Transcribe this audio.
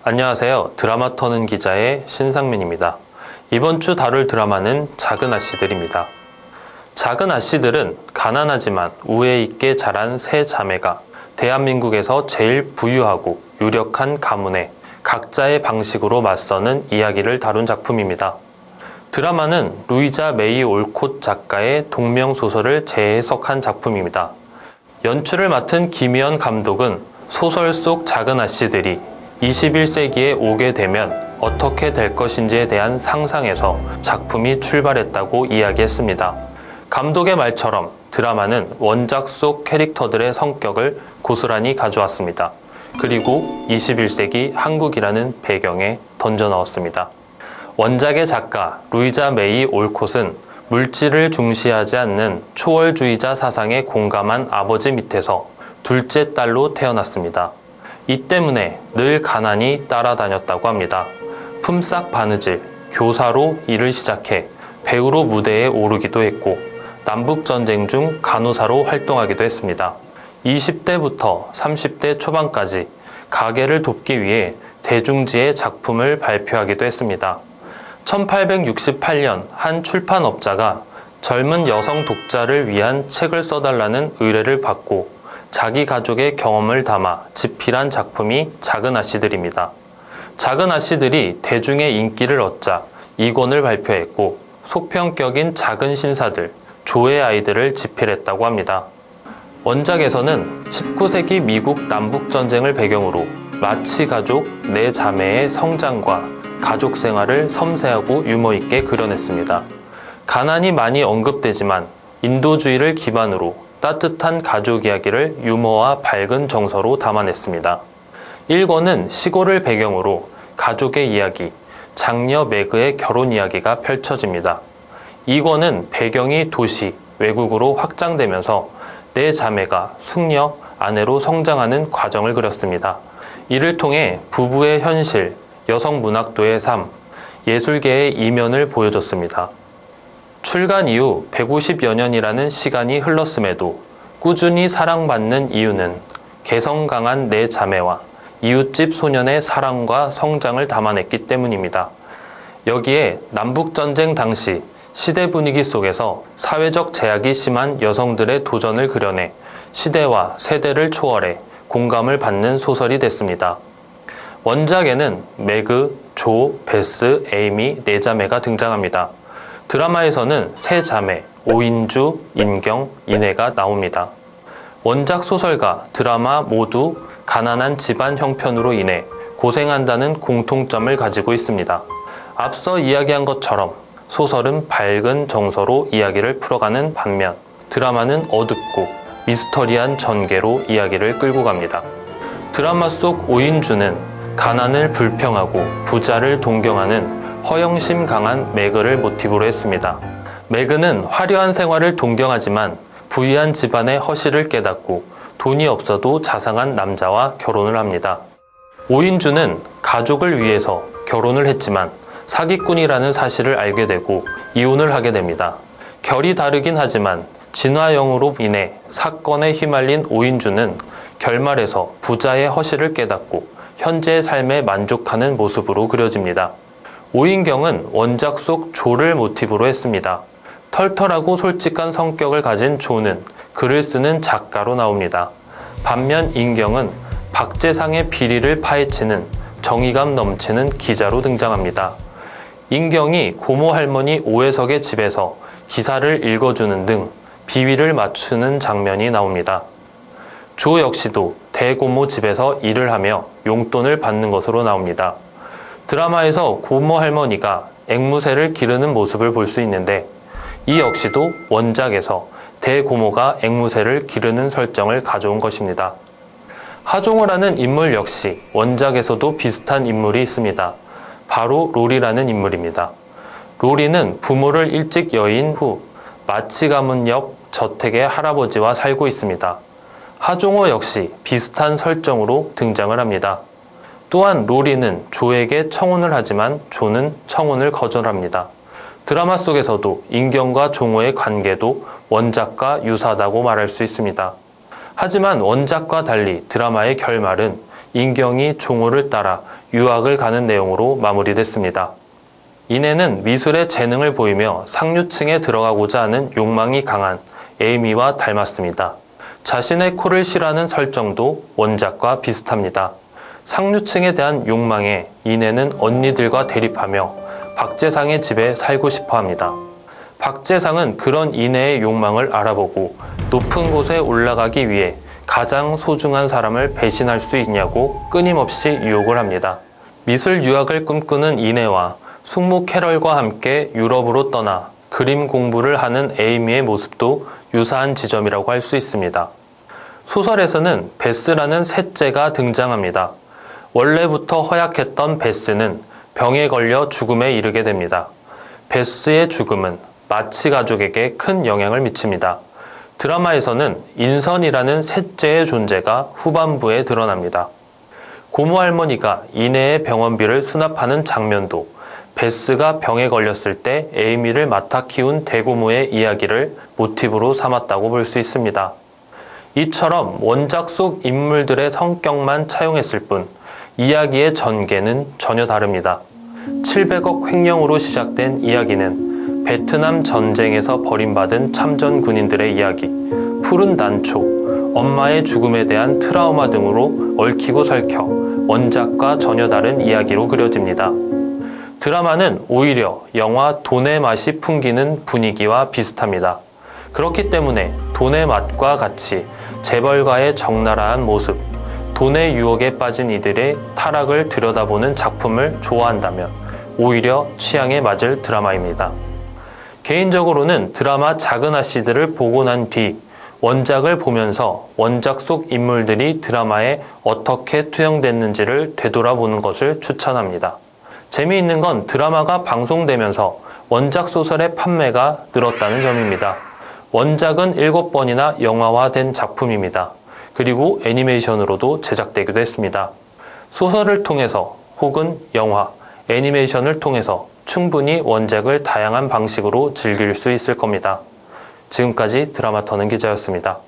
안녕하세요. 드라마 터는 기자의 신상민입니다. 이번 주 다룰 드라마는 작은 아씨들입니다. 작은 아씨들은 가난하지만 우애 있게 자란 세 자매가 대한민국에서 제일 부유하고 유력한 가문에 각자의 방식으로 맞서는 이야기를 다룬 작품입니다. 드라마는 루이자 메이 올콧 작가의 동명소설을 재해석한 작품입니다. 연출을 맡은 김희연 감독은 소설 속 작은 아씨들이 21세기에 오게 되면 어떻게 될 것인지에 대한 상상에서 작품이 출발했다고 이야기했습니다. 감독의 말처럼 드라마는 원작 속 캐릭터들의 성격을 고스란히 가져왔습니다. 그리고 21세기 한국이라는 배경에 던져 넣었습니다. 원작의 작가 루이자 메이 올콧은 물질을 중시하지 않는 초월주의자 사상에 공감한 아버지 밑에서 둘째 딸로 태어났습니다. 이 때문에 늘 가난이 따라다녔다고 합니다. 품삯 바느질, 교사로 일을 시작해 배우로 무대에 오르기도 했고 남북전쟁 중 간호사로 활동하기도 했습니다. 20대부터 30대 초반까지 가게를 돕기 위해 대중지에 작품을 발표하기도 했습니다. 1868년 한 출판업자가 젊은 여성 독자를 위한 책을 써달라는 의뢰를 받고 자기 가족의 경험을 담아 집필한 작품이 작은 아씨들입니다. 작은 아씨들이 대중의 인기를 얻자 2권을 발표했고 속편격인 작은 신사들, 조의 아이들을 집필했다고 합니다. 원작에서는 19세기 미국 남북전쟁을 배경으로 마치 가족 4자매의 성장과 가족 생활을 섬세하고 유머있게 그려냈습니다. 가난이 많이 언급되지만 인도주의를 기반으로 따뜻한 가족 이야기를 유머와 밝은 정서로 담아냈습니다. 1권은 시골을 배경으로 가족의 이야기, 장녀 매그의 결혼 이야기가 펼쳐집니다. 2권은 배경이 도시, 외국으로 확장되면서 4자매가 숙녀, 아내로 성장하는 과정을 그렸습니다. 이를 통해 부부의 현실, 여성 문학도의 삶, 예술계의 이면을 보여줬습니다. 출간 이후 150여 년이라는 시간이 흘렀음에도 꾸준히 사랑받는 이유는 개성 강한 4자매와 이웃집 소년의 사랑과 성장을 담아냈기 때문입니다. 여기에 남북전쟁 당시 시대 분위기 속에서 사회적 제약이 심한 여성들의 도전을 그려내 시대와 세대를 초월해 공감을 받는 소설이 됐습니다. 원작에는 매그, 조, 베스, 에이미 4자매가 등장합니다. 드라마에서는 3자매, 오인주, 인경, 인혜가 나옵니다. 원작 소설과 드라마 모두 가난한 집안 형편으로 인해 고생한다는 공통점을 가지고 있습니다. 앞서 이야기한 것처럼 소설은 밝은 정서로 이야기를 풀어가는 반면 드라마는 어둡고 미스터리한 전개로 이야기를 끌고 갑니다. 드라마 속 오인주는 가난을 불평하고 부자를 동경하는 허영심 강한 매그를 모티브로 했습니다. 매그는 화려한 생활을 동경하지만 부유한 집안의 허실을 깨닫고 돈이 없어도 자상한 남자와 결혼을 합니다. 오인주는 가족을 위해서 결혼을 했지만 사기꾼이라는 사실을 알게 되고 이혼을 하게 됩니다. 결이 다르긴 하지만 진화영으로 인해 사건에 휘말린 오인주는 결말에서 부자의 허실을 깨닫고 현재의 삶에 만족하는 모습으로 그려집니다. 오인경은 원작 속 조를 모티브로 했습니다. 털털하고 솔직한 성격을 가진 조는 글을 쓰는 작가로 나옵니다. 반면 인경은 박재상의 비리를 파헤치는 정의감 넘치는 기자로 등장합니다. 인경이 고모 할머니 오해석의 집에서 기사를 읽어주는 등 비위를 맞추는 장면이 나옵니다. 조 역시도 대고모 집에서 일을 하며 용돈을 받는 것으로 나옵니다. 드라마에서 고모 할머니가 앵무새를 기르는 모습을 볼 수 있는데 이 역시도 원작에서 대고모가 앵무새를 기르는 설정을 가져온 것입니다. 하종우라는 인물 역시 원작에서도 비슷한 인물이 있습니다. 바로 로리라는 인물입니다. 로리는 부모를 일찍 여인 후 마치 가문 옆 저택의 할아버지와 살고 있습니다. 하종우 역시 비슷한 설정으로 등장을 합니다. 또한 로리는 조에게 청혼을 하지만 조는 청혼을 거절합니다. 드라마 속에서도 인경과 종호의 관계도 원작과 유사하다고 말할 수 있습니다. 하지만 원작과 달리 드라마의 결말은 인경이 종호를 따라 유학을 가는 내용으로 마무리됐습니다. 이내는 미술의 재능을 보이며 상류층에 들어가고자 하는 욕망이 강한 에이미와 닮았습니다. 자신의 코를 실하는 설정도 원작과 비슷합니다. 상류층에 대한 욕망에 이내는 언니들과 대립하며 박재상의 집에 살고 싶어 합니다. 박재상은 그런 이내의 욕망을 알아보고 높은 곳에 올라가기 위해 가장 소중한 사람을 배신할 수 있냐고 끊임없이 유혹을 합니다. 미술 유학을 꿈꾸는 이내와 숙모 캐럴과 함께 유럽으로 떠나 그림 공부를 하는 에이미의 모습도 유사한 지점이라고 할 수 있습니다. 소설에서는 베스라는 셋째가 등장합니다. 원래부터 허약했던 베스는 병에 걸려 죽음에 이르게 됩니다. 베스의 죽음은 마치 가족에게 큰 영향을 미칩니다. 드라마에서는 인선이라는 셋째의 존재가 후반부에 드러납니다. 고모 할머니가 이내의 병원비를 수납하는 장면도 베스가 병에 걸렸을 때 에이미를 맡아 키운 대고모의 이야기를 모티브로 삼았다고 볼 수 있습니다. 이처럼 원작 속 인물들의 성격만 차용했을 뿐 이야기의 전개는 전혀 다릅니다. 700억 횡령으로 시작된 이야기는 베트남 전쟁에서 버림받은 참전 군인들의 이야기, 푸른 난초, 엄마의 죽음에 대한 트라우마 등으로 얽히고 설켜 원작과 전혀 다른 이야기로 그려집니다. 드라마는 오히려 영화 돈의 맛이 풍기는 분위기와 비슷합니다. 그렇기 때문에 돈의 맛과 같이 재벌가의 적나라한 모습, 돈의 유혹에 빠진 이들의 타락을 들여다보는 작품을 좋아한다면 오히려 취향에 맞을 드라마입니다. 개인적으로는 드라마 작은 아씨들을 보고 난 뒤 원작을 보면서 원작 속 인물들이 드라마에 어떻게 투영됐는지를 되돌아보는 것을 추천합니다. 재미있는 건 드라마가 방송되면서 원작 소설의 판매가 늘었다는 점입니다. 원작은 7번이나 영화화된 작품입니다. 그리고 애니메이션으로도 제작되기도 했습니다. 소설을 통해서 혹은 영화, 애니메이션을 통해서 충분히 원작을 다양한 방식으로 즐길 수 있을 겁니다. 지금까지 드라마 터는 기자였습니다.